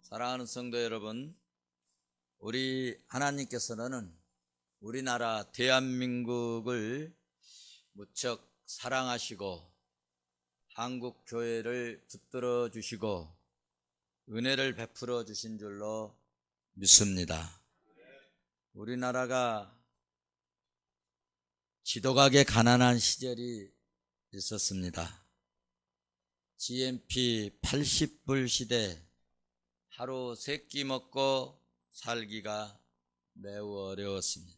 사랑하는 성도 여러분, 우리 하나님께서는 우리나라 대한민국을 무척 사랑하시고 한국 교회를 붙들어 주시고 은혜를 베풀어 주신 줄로 믿습니다. 우리나라가 지도가게 가난한 시절이 있었습니다. GNP 80불 시대, 하루 3끼 먹고 살기가 매우 어려웠습니다.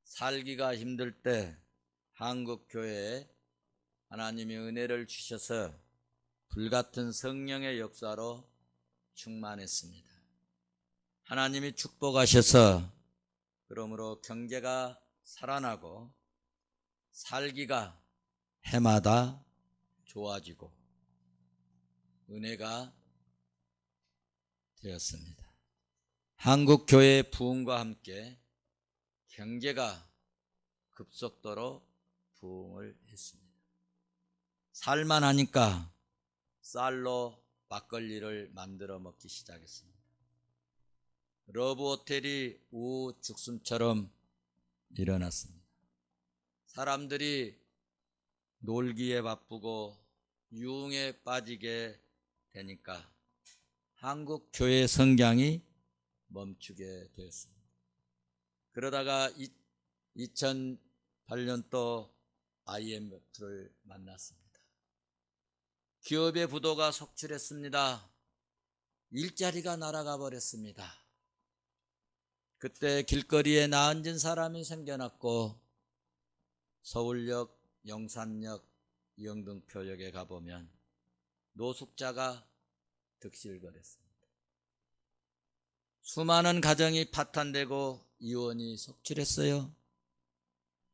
살기가 힘들 때 한국교회에 하나님이 은혜를 주셔서 불같은 성령의 역사로 충만했습니다. 하나님이 축복하셔서 그러므로 경제가 살아나고 살기가 해마다 좋아지고 은혜가 되었습니다. 한국교회의 부흥과 함께 경제가 급속도로 부흥을 했습니다. 살만하니까 쌀로 막걸리를 만들어 먹기 시작했습니다. 러브호텔이 우후죽순처럼 일어났습니다. 사람들이 놀기에 바쁘고 유흥에 빠지게 되니까 한국 교회 성장이 멈추게 되었습니다. 그러다가 2008년도 IMF를 만났습니다. 기업의 부도가 속출했습니다. 일자리가 날아가 버렸습니다. 그때 길거리에 나앉은 사람이 생겨났고 서울역, 용산역, 영등포역에 가보면 노숙자가 득실거렸습니다. 수많은 가정이 파탄되고 이혼이 속출했어요.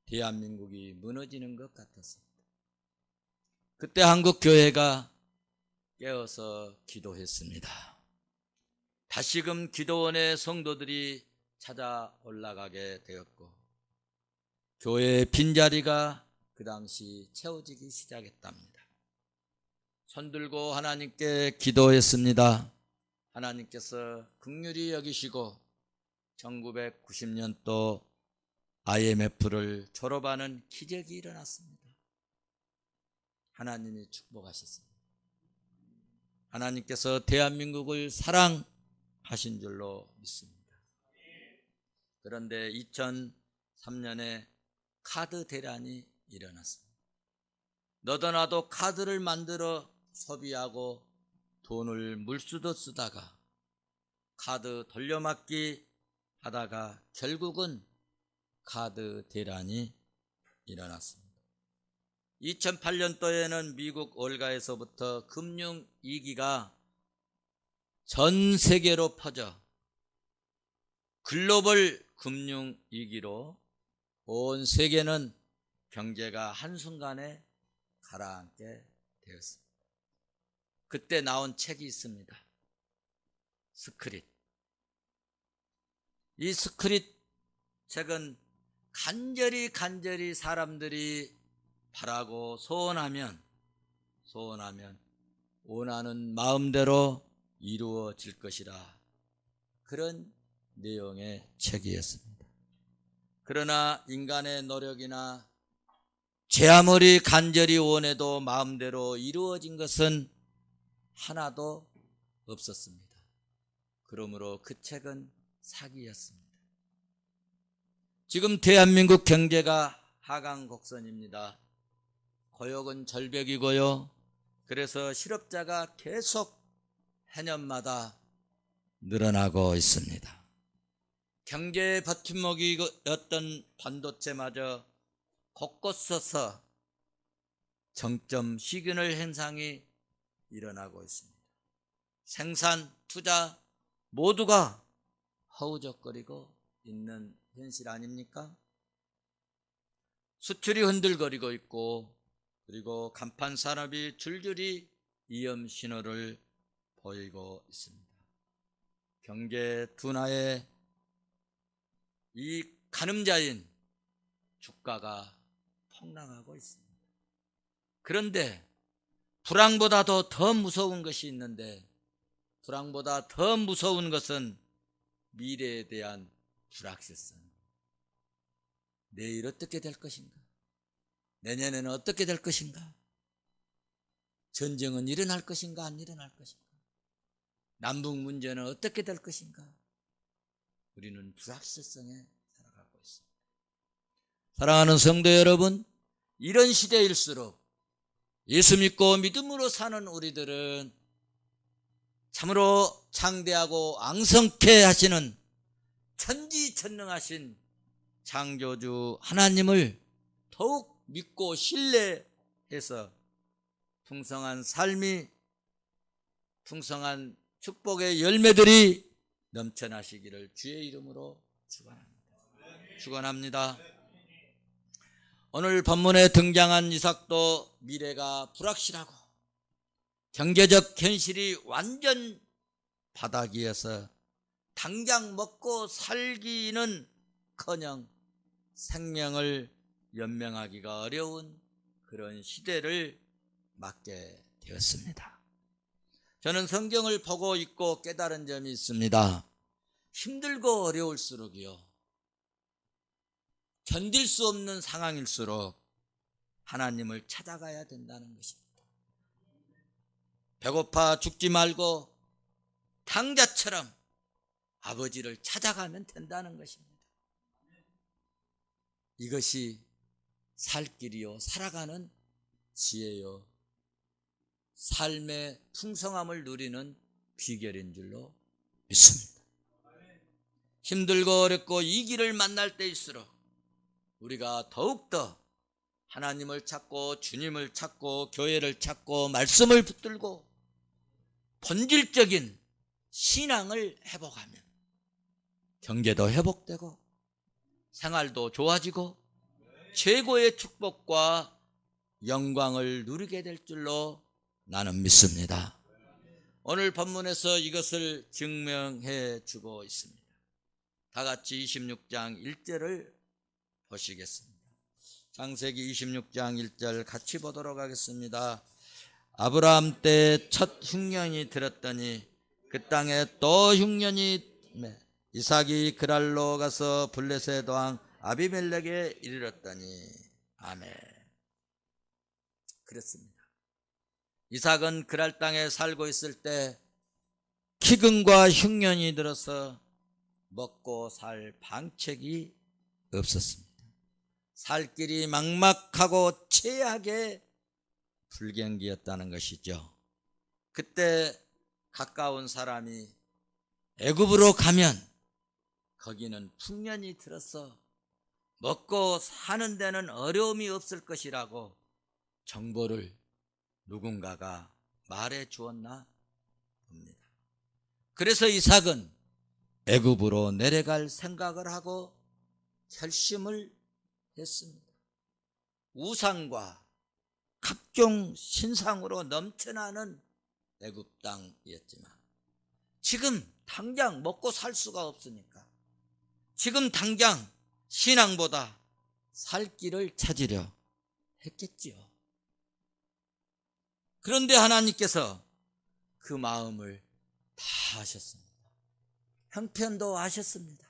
대한민국이 무너지는 것 같았습니다. 그때 한국교회가 깨어서 기도했습니다. 다시금 기도원의 성도들이 찾아 올라가게 되었고 교회의 빈자리가 그 당시 채워지기 시작했답니다. 손들고 하나님께 기도했습니다. 하나님께서 긍휼히 여기시고 1990년도 IMF를 졸업하는 기적이 일어났습니다. 하나님이 축복하셨습니다. 하나님께서 대한민국을 사랑하신 줄로 믿습니다. 그런데 2003년에 카드 대란이 일어났습니다. 너도 나도 카드를 만들어 소비하고 돈을 물수도 쓰다가 카드 돌려막기 하다가 결국은 카드 대란이 일어났습니다. 2008년도에는 미국 월가에서부터 금융위기가 전 세계로 퍼져 글로벌 금융위기로 온 세계는 경제가 한순간에 가라앉게 되었습니다. 그때 나온 책이 있습니다. 스크릿. 이 스크릿 책은 간절히 사람들이 바라고 소원하면 원하는 마음대로 이루어질 것이라, 그런 내용의 책이었습니다. 그러나 인간의 노력이나 제 아무리 간절히 원해도 마음대로 이루어진 것은 하나도 없었습니다. 그러므로 그 책은 사기였습니다. 지금 대한민국 경제가 하강곡선입니다. 고용은 절벽이고요. 그래서 실업자가 계속 해년마다 늘어나고 있습니다. 경제의 버팀목이었던 반도체마저 곳곳에서 정점 시그널 현상이 일어나고 있습니다. 생산, 투자 모두가 허우적거리고 있는 현실 아닙니까? 수출이 흔들거리고 있고, 그리고 간판 산업이 줄줄이 위험 신호를 보이고 있습니다. 경제 둔화의 이 가늠자인 주가가 폭락하고 있습니다. 그런데 불황보다도 더 무서운 것이 있는데 불황보다 더 무서운 것은 미래에 대한 불확실성. 내일 어떻게 될 것인가? 내년에는 어떻게 될 것인가? 전쟁은 일어날 것인가 안 일어날 것인가? 남북 문제는 어떻게 될 것인가? 우리는 불확실성에 살아가고 있습니다. 사랑하는 성도 여러분, 이런 시대일수록 예수 믿고 믿음으로 사는 우리들은 참으로 창대하고 앙성케 하시는 천지천능하신 창조주 하나님을 더욱 믿고 신뢰해서 풍성한 삶이, 풍성한 축복의 열매들이 넘쳐나시기를 주의 이름으로 축원합니다. 오늘 본문에 등장한 이삭도 미래가 불확실하고 경제적 현실이 완전 바닥이어서 당장 먹고 살기는커녕 생명을 연명하기가 어려운 그런 시대를 맞게 되었습니다. 저는 성경을 보고 있고 깨달은 점이 있습니다. 힘들고 어려울수록이요, 견딜 수 없는 상황일수록 하나님을 찾아가야 된다는 것입니다. 배고파 죽지 말고 탕자처럼 아버지를 찾아가면 된다는 것입니다. 이것이 살 길이요, 살아가는 지혜요, 삶의 풍성함을 누리는 비결인 줄로 믿습니다. 힘들고 어렵고 이 길을 만날 때일수록 우리가 더욱더 하나님을 찾고 주님을 찾고 교회를 찾고 말씀을 붙들고 본질적인 신앙을 회복하면 경제도 회복되고 생활도 좋아지고 최고의 축복과 영광을 누리게 될 줄로 나는 믿습니다. 오늘 본문에서 이것을 증명해 주고 있습니다. 다 같이 26장 1절을 보시겠습니다. 창세기 26장 1절 같이 보도록 하겠습니다. 아브라함 때 첫 흉년이 들었더니 그 땅에 또 흉년이 이삭이 그랄로 가서 블레셋 왕 아비멜렉에 이르렀더니. 아멘. 그렇습니다. 이삭은 그랄 땅에 살고 있을 때 기근과 흉년이 들어서 먹고 살 방책이 없었습니다. 살 길이 막막하고 최악의 불경기였다는 것이죠. 그때 가까운 사람이 애굽으로 가면 거기는 풍년이 들어서 먹고 사는 데는 어려움이 없을 것이라고 정보를 누군가가 말해 주었나 봅니다. 그래서 이삭은 애굽으로 내려갈 생각을 하고 결심을 했습니다. 우상과 각종 신상으로 넘쳐나는 애굽 땅이었지만 지금 당장 먹고 살 수가 없으니까 지금 당장 신앙보다 살 길을 찾으려 했겠지요. 그런데 하나님께서 그 마음을 다 아셨습니다. 형편도 아셨습니다.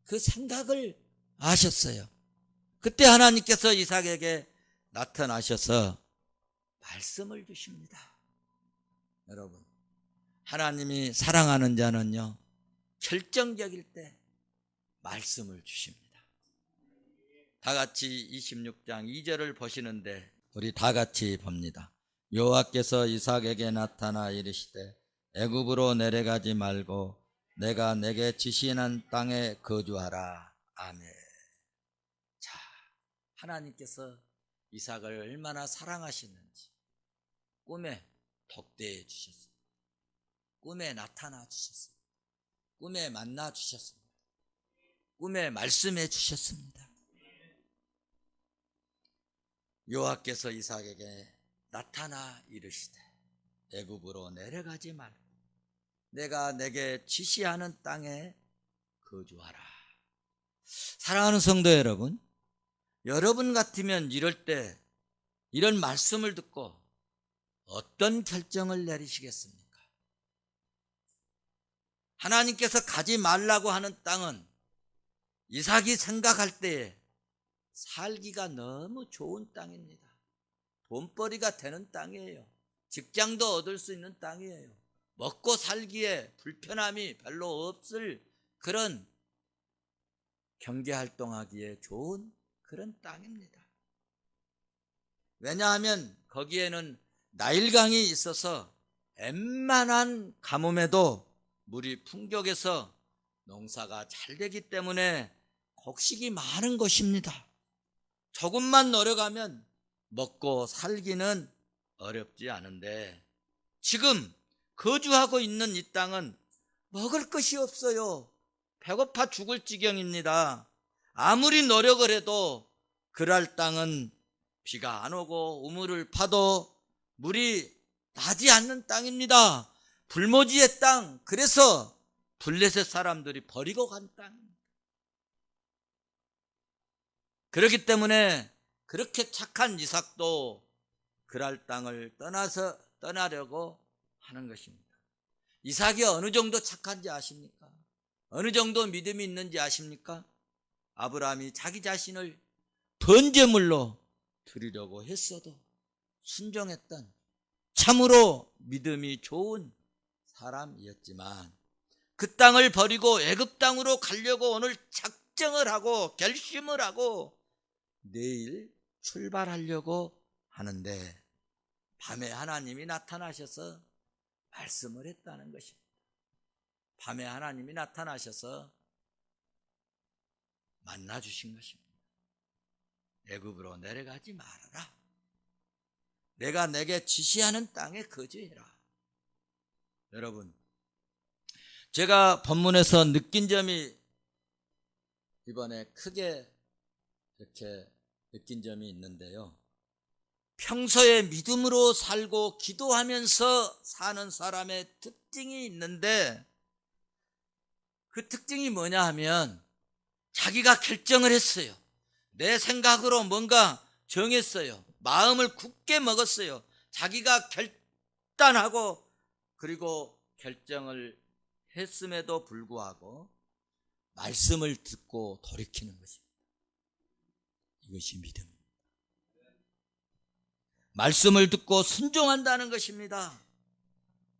그 생각을 아셨어요. 그때 하나님께서 이삭에게 나타나셔서 말씀을 주십니다. 여러분, 하나님이 사랑하는 자는요, 결정적일 때 말씀을 주십니다. 다 같이 26장 2절을 보시는데 우리 다 같이 봅니다. 여호와께서 이삭에게 나타나 이르시되 애굽으로 내려가지 말고 내가 내게 지시한 땅에 거주하라. 아멘. 자, 하나님께서 이삭을 얼마나 사랑하시는지 꿈에 독대해 주셨습니다. 꿈에 나타나 주셨습니다. 꿈에 만나 주셨습니다. 꿈에 말씀해 주셨습니다. 여호와께서 이삭에게 나타나 이르시되 애굽으로 내려가지 말고 내가 내게 지시하는 땅에 거주하라. 사랑하는 성도 여러분, 여러분 같으면 이럴 때 이런 말씀을 듣고 어떤 결정을 내리시겠습니까? 하나님께서 가지 말라고 하는 땅은 이삭이 생각할 때에 살기가 너무 좋은 땅입니다. 돈벌이가 되는 땅이에요. 직장도 얻을 수 있는 땅이에요. 먹고 살기에 불편함이 별로 없을 그런 경제활동하기에 좋은 그런 땅입니다. 왜냐하면 거기에는 나일강이 있어서 웬만한 가뭄에도 물이 풍족해서 농사가 잘 되기 때문에 곡식이 많은 것입니다. 조금만 노력하면 먹고 살기는 어렵지 않은데 지금 거주하고 있는 이 땅은 먹을 것이 없어요. 배고파 죽을 지경입니다. 아무리 노력을 해도 그랄 땅은 비가 안 오고 우물을 파도 물이 나지 않는 땅입니다. 불모지의 땅, 그래서 블레셋 사람들이 버리고 간 땅입니다. 그렇기 때문에 그렇게 착한 이삭도 그랄 땅을 떠나려고 하는 것입니다. 이삭이 어느 정도 착한지 아십니까? 어느 정도 믿음이 있는지 아십니까? 아브라함이 자기 자신을 번제물로 드리려고 했어도 순종했던 참으로 믿음이 좋은 사람이었지만 그 땅을 버리고 애굽 땅으로 가려고 오늘 작정을 하고 결심을 하고 내일 출발하려고 하는데 밤에 하나님이 나타나셔서 말씀을 했다는 것입니다. 밤에 하나님이 나타나셔서 만나 주신 것입니다. 애굽으로 내려가지 말아라. 내가 내게 지시하는 땅에 거주해라. 여러분, 제가 본문에서 느낀 점이 이번에 크게 이렇게 느낀 점이 있는데요. 평소에 믿음으로 살고 기도하면서 사는 사람의 특징이 있는데 그 특징이 뭐냐 하면 자기가 결정을 했어요. 내 생각으로 뭔가 정했어요. 마음을 굳게 먹었어요. 자기가 결단하고 그리고 결정을 했음에도 불구하고 말씀을 듣고 돌이키는 것입니다. 이것이 믿음입니다. 말씀을 듣고 순종한다는 것입니다.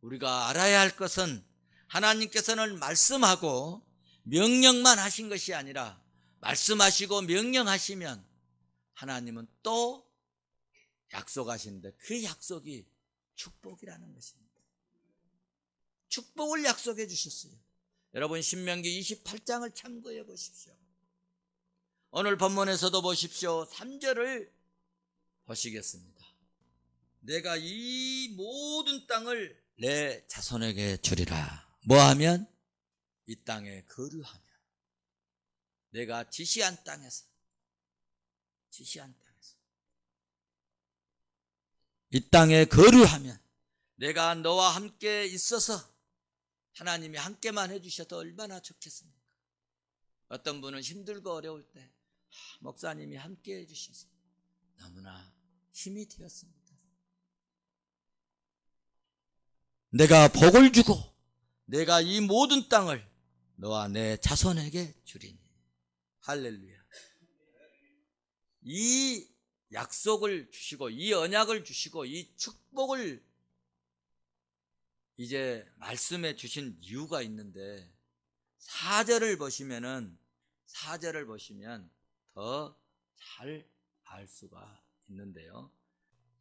우리가 알아야 할 것은 하나님께서는 말씀하고 명령만 하신 것이 아니라 말씀하시고 명령하시면 하나님은 또 약속하시는데 그 약속이 축복이라는 것입니다. 축복을 약속해 주셨어요. 여러분 신명기 28장을 참고해 보십시오. 오늘 본문에서도 보십시오. 3절을 보시겠습니다. 내가 이 모든 땅을 내 자손에게 주리라. 뭐하면? 이 땅에 거류하면. 내가 지시한 땅에서 이 땅에 거류하면 내가 너와 함께 있어서 하나님이 함께만 해주셔도 얼마나 좋겠습니까? 어떤 분은 힘들고 어려울 때 목사님이 함께 해주셔서 너무나 힘이 되었습니다. 내가 복을 주고 내가 이 모든 땅을 너와 내 자손에게 주리니. 할렐루야. 이 약속을 주시고 이 언약을 주시고 이 축복을 이제 말씀해 주신 이유가 있는데 4절을 보시면 더 잘 알 수가 있는데요.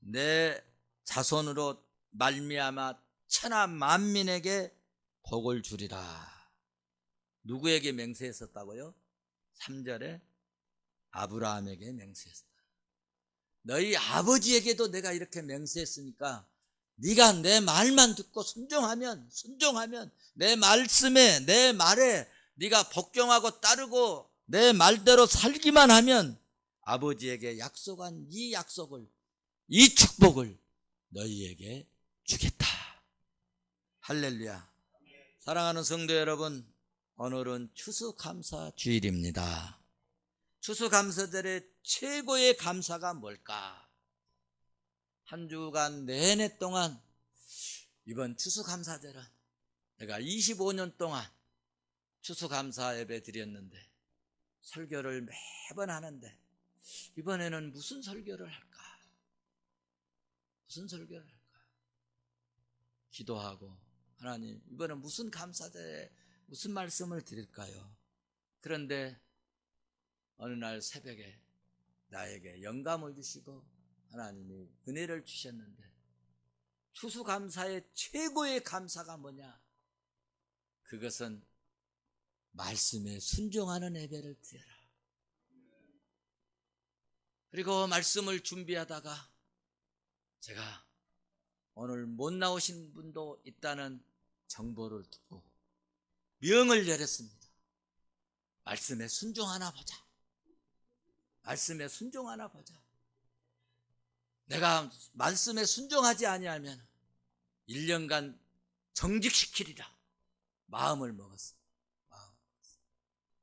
내 자손으로 말미암아 천하 만민에게 복을 주리라. 누구에게 맹세했었다고요? 3절에 아브라함에게 맹세했다. 너희 아버지에게도 내가 이렇게 맹세했으니까 네가 내 말만 듣고 순종하면 내 말씀에 내 말에 네가 복종하고 따르고 내 말대로 살기만 하면 아버지에게 약속한 이 약속을, 이 축복을 너희에게 주겠다. 할렐루야. 사랑하는 성도 여러분, 오늘은 추수감사 주일입니다. 추수감사절의 최고의 감사가 뭘까? 한 주간 내내 동안 이번 추수감사절은 내가 25년 동안 추수감사 예배 드렸는데 설교를 매번 하는데 이번에는 무슨 설교를 할까? 무슨 설교를 할까? 기도하고 하나님 이번엔 무슨 감사제 무슨 말씀을 드릴까요? 그런데 어느 날 새벽에 나에게 영감을 주시고 하나님이 은혜를 주셨는데 추수감사의 최고의 감사가 뭐냐? 그것은 말씀에 순종하는 예배를 드려라. 그리고 말씀을 준비하다가 제가 오늘 못 나오신 분도 있다는 정보를 듣고 명을 내렸습니다. 말씀에 순종하나 보자. 말씀에 순종하나 보자. 내가 말씀에 순종하지 아니하면 1년간 정직시키리라 마음을 먹었어요.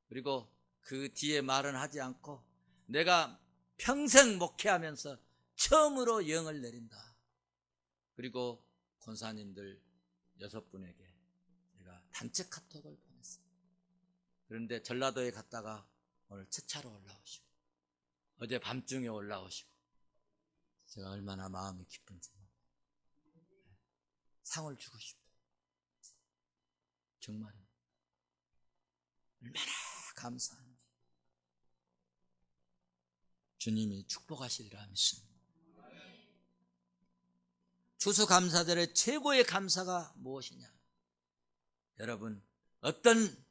그리고 그 뒤에 말은 하지 않고 내가 평생 목회하면서 처음으로 영을 내린다. 그리고 권사님들 6분에게 제가 단체 카톡을 보냈어요. 그런데 전라도에 갔다가 오늘 첫 차로 올라오시고 어제 밤중에 올라오시고 제가 얼마나 마음이 기쁜지 상을 주고 싶어요. 정말 얼마나 감사한지 주님이 축복하시리라 믿습니다. 추수감사절의 최고의 감사가 무엇이냐? 여러분 어떤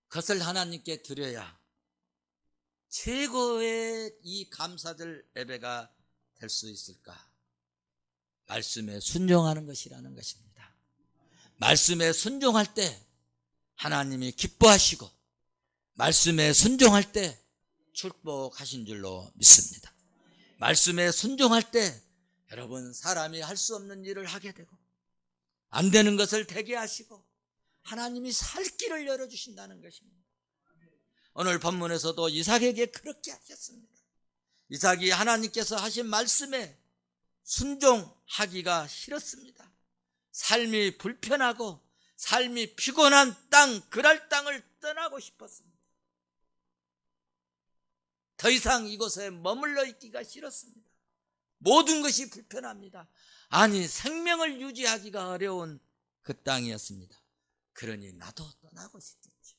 것을 하나님께 드려야 최고의 이 감사절 예배가 될 수 있을까? 말씀에 순종하는 것이라는 것입니다. 말씀에 순종할 때 하나님이 기뻐하시고 말씀에 순종할 때 축복하신 줄로 믿습니다. 말씀에 순종할 때 여러분 사람이 할 수 없는 일을 하게 되고 안 되는 것을 되게 하시고 하나님이 살 길을 열어주신다는 것입니다. 오늘 본문에서도 이삭에게 그렇게 하셨습니다. 이삭이 하나님께서 하신 말씀에 순종하기가 싫었습니다. 삶이 불편하고 삶이 피곤한 땅, 그랄 땅을 떠나고 싶었습니다. 더 이상 이곳에 머물러 있기가 싫었습니다. 모든 것이 불편합니다. 아니 생명을 유지하기가 어려운 그 땅이었습니다. 그러니 나도 떠나고 싶겠지.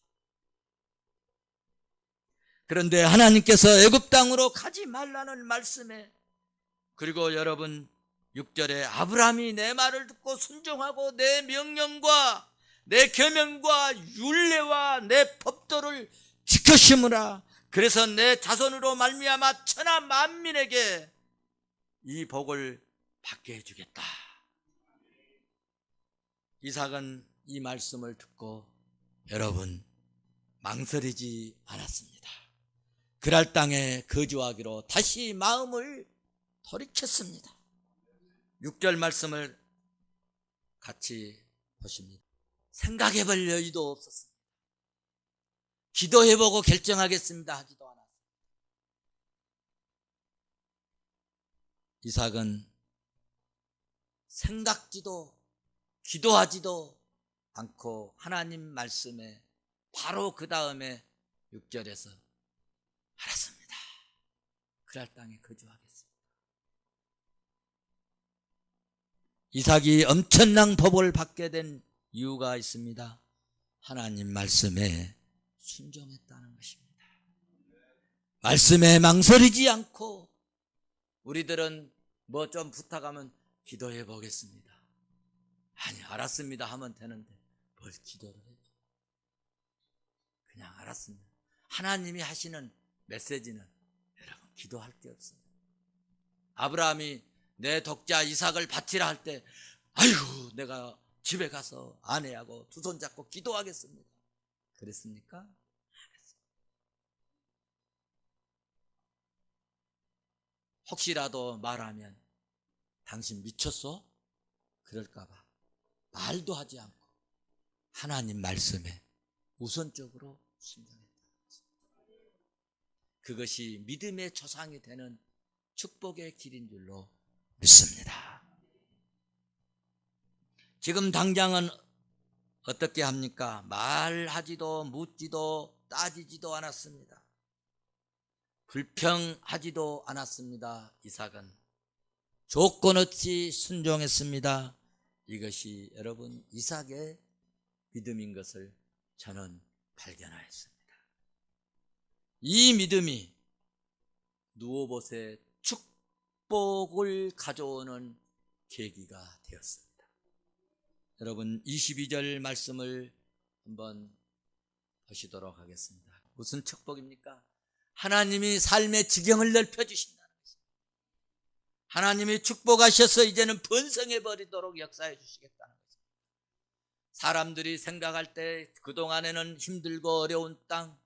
그런데 하나님께서 애굽 땅으로 가지 말라는 말씀에 그리고 여러분 6절에 아브라함이 내 말을 듣고 순종하고 내 명령과 내 계명과 율례와 내 법도를 지켜심으라. 그래서 내 자손으로 말미암아 천하 만민에게 이 복을 받게 해주겠다. 이삭은 이 말씀을 듣고 여러분 망설이지 않았습니다. 그랄 땅에 거주하기로 다시 마음을 돌이켰습니다. 6절 말씀을 같이 보십니다. 생각해볼 여유도 없었습니다. 기도해보고 결정하겠습니다 하지도 않았습니다. 이삭은 생각지도 기도하지도 않고 하나님 말씀에 바로 그 다음에 6절에서 알았습니다. 그랄 땅에 거주하겠습니다. 이삭이 엄청난 복을 받게 된 이유가 있습니다. 하나님 말씀에 순종했다는 것입니다. 말씀에 망설이지 않고 우리들은 뭐 좀 부탁하면 기도해 보겠습니다. 아니 알았습니다 하면 되는데 뭘 기도를 해요? 그냥 알았습니다. 하나님이 하시는 메시지는 여러분 기도할 게 없어요. 아브라함이 내 독자 이삭을 바치라 할 때 아이고 내가 집에 가서 아내하고 두 손 잡고 기도하겠습니다. 그랬습니까? 혹시라도 말하면 당신 미쳤어? 그럴까봐 말도 하지 않고 하나님 말씀에 우선적으로 순종했다. 그것이 믿음의 조상이 되는 축복의 길인 줄로 믿습니다. 지금 당장은 어떻게 합니까? 말하지도 묻지도 따지지도 않았습니다. 불평하지도 않았습니다. 이삭은 조건 없이 순종했습니다. 이것이 여러분 이삭의 믿음인 것을 저는 발견하였습니다. 이 믿음이 누오봇의 축복을 가져오는 계기가 되었습니다. 여러분 22절 말씀을 한번 보시도록 하겠습니다. 무슨 축복입니까? 하나님이 삶의 지경을 넓혀주신다는 것입니다. 하나님이 축복하셔서 이제는 번성해 버리도록 역사해 주시겠다는 것입니다. 사람들이 생각할 때 그동안에는 힘들고 어려운 땅,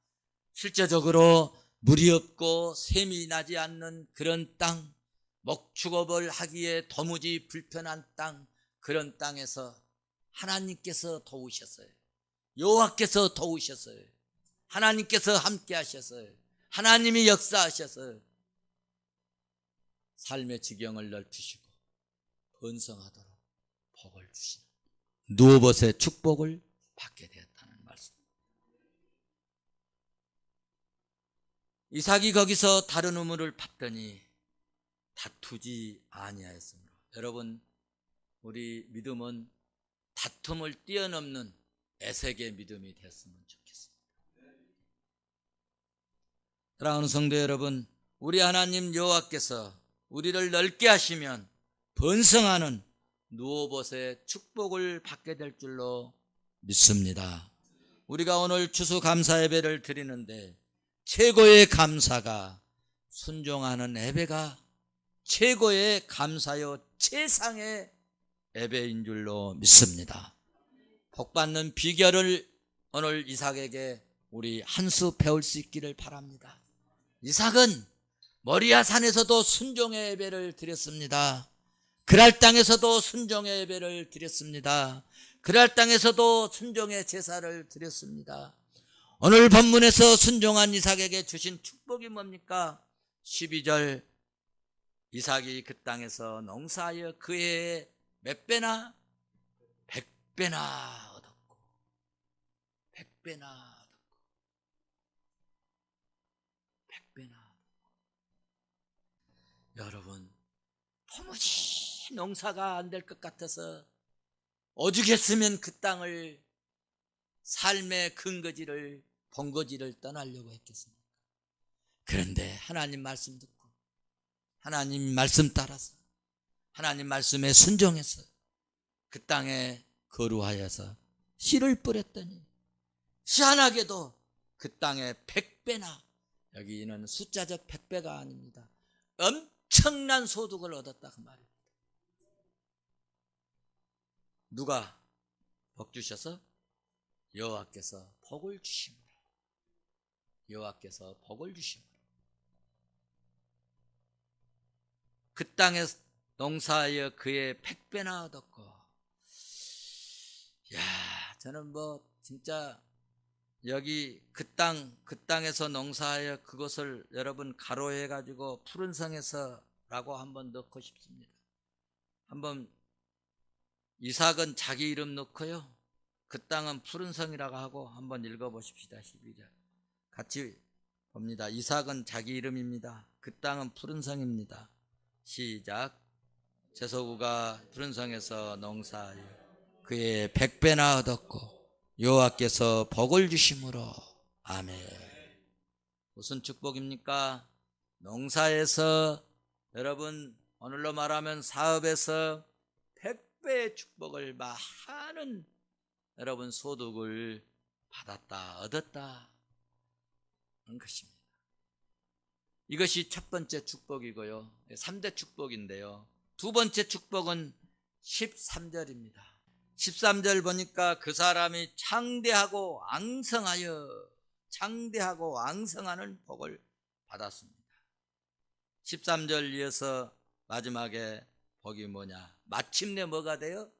실제적으로 물이 없고 샘이 나지 않는 그런 땅, 목축업을 하기에 도무지 불편한 땅, 그런 땅에서 하나님께서 도우셨어요. 여호와께서 도우셨어요. 하나님께서 함께 하셨어요. 하나님이 역사하셔서 삶의 지경을 넓히시고 번성하도록 복을 주시는 누오봇의 축복을 받게 되었다는 말씀. 이삭이 거기서 다른 우물을 팠더니 다투지 아니하였으므로. 여러분 우리 믿음은 다툼을 뛰어넘는 애색의 믿음이 됐으면 좋겠습니다. 사랑하는 성도 여러분, 우리 하나님 여호와께서 우리를 넓게 하시면 번성하는 누오봇의 축복을 받게 될 줄로 믿습니다. 우리가 오늘 추수감사 예배를 드리는데 최고의 감사가 순종하는 예배가 최고의 감사요 최상의 예배인 줄로 믿습니다. 복받는 비결을 오늘 이삭에게 우리 한 수 배울 수 있기를 바랍니다. 이삭은 모리아 산에서도 순종의 예배를 드렸습니다. 그랄 땅에서도 순종의 예배를 드렸습니다. 그랄 땅에서도 순종의 제사를 드렸습니다. 오늘 본문에서 순종한 이삭에게 주신 축복이 뭡니까? 12절 이삭이 그 땅에서 농사하여 그 해에 몇 배나? 100배나 얻었고 100배나 얻었고 100배나 얻었고. 여러분 도무지 농사가 안 될 것 같아서 오죽했으면 그 땅을 삶의 근거지를 본거지를 떠나려고 했겠습니까? 그런데 하나님 말씀 듣고 하나님 말씀 따라서 하나님 말씀에 순종해서 그 땅에 거루하여서 씨를 뿌렸더니 희한하게도 그 땅에 100배나, 여기는 숫자적 100배가 아닙니다, 엄청난 소득을 얻었다 그 말입니다. 누가 복 주셔서? 여호와께서 복을 주심으로. 여호와께서 복을 주심으로 그 땅에 농사하여 그의 100배나 얻었고. 야, 저는 진짜 여기 그 땅에서 농사하여 그것을 여러분 가로해 가지고 푸른 성에서라고 한번 넣고 싶습니다. 한번 이삭은 자기 이름 넣고요, 그 땅은 푸른 성이라고 하고 한번 읽어 보십시다. 12절 같이 봅니다. 이삭은 자기 이름입니다. 그 땅은 푸른 성입니다. 시작. 제소구가 푸른 성에서 농사하여 그의 100배나 얻었고 여호와께서 복을 주심으로. 아멘. 무슨 축복입니까? 농사에서, 여러분 오늘로 말하면 사업에서 100배의 축복을 많은 여러분 소득을 받았다, 얻었다 하는 것입니다. 이것이 첫 번째 축복이고요, 3대 축복인데요, 두 번째 축복은 13절입니다. 13절 보니까 그 사람이 창대하고 앙성하는 복을 받았습니다. 13절 이어서 마지막에 복이 뭐냐? 마침내 뭐가 돼요?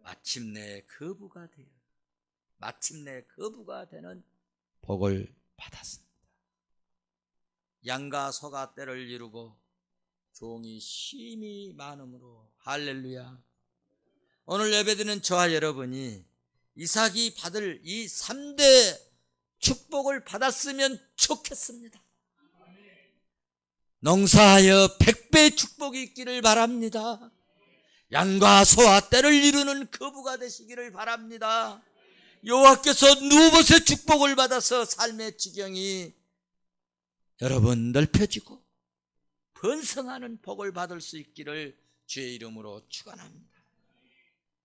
마침내 거부가 돼요. 마침내 거부가 되는 복을 받았습니다. 양과 소가 때를 이루고 종이 심히 많음으로. 할렐루야. 오늘 예배드리는 저와 여러분이 이삭이 받을 이 3대 축복을 받았으면 좋겠습니다. 농사하여 100배의 축복이 있기를 바랍니다. 양과 소와 때를 이루는 거부가 되시기를 바랍니다. 여호와께서 누봇의 축복을 받아서 삶의 지경이 여러분 넓혀지고 번성하는 복을 받을 수 있기를 주의 이름으로 축원합니다.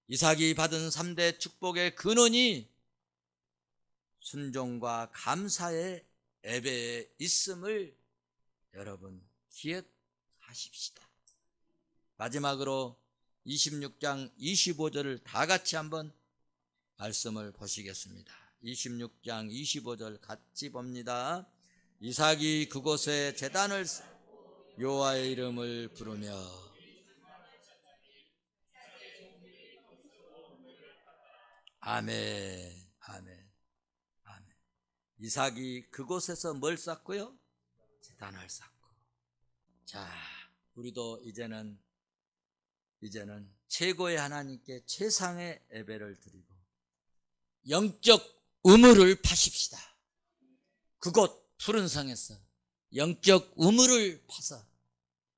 이삭이 받은 3대 축복의 근원이 순종과 감사의 예배에 있음을 여러분 기억하십시다. 마지막으로 26장 25절을 다 같이 한번 말씀을 보시겠습니다. 26장 25절 같이 봅니다. 이삭이 그곳에 제단을 여호와의 이름을 부르며 아멘, 아멘, 아멘. 이삭이 그곳에서 뭘 쌓고요? 제단을 쌓고. 자, 우리도 이제는 최고의 하나님께 최상의 예배를 드리고 영적 우물을 파십시다. 그곳 푸른 성에서 영적 우물을 파서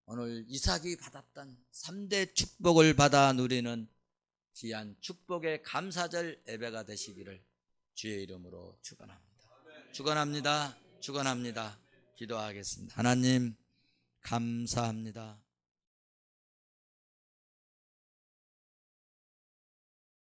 오늘 이삭이 받았던 3대 축복을 받아 누리는 귀한 축복의 감사절 예배가 되시기를 주의 이름으로 축원합니다. 축원합니다. 축원합니다. 기도하겠습니다. 하나님 감사합니다.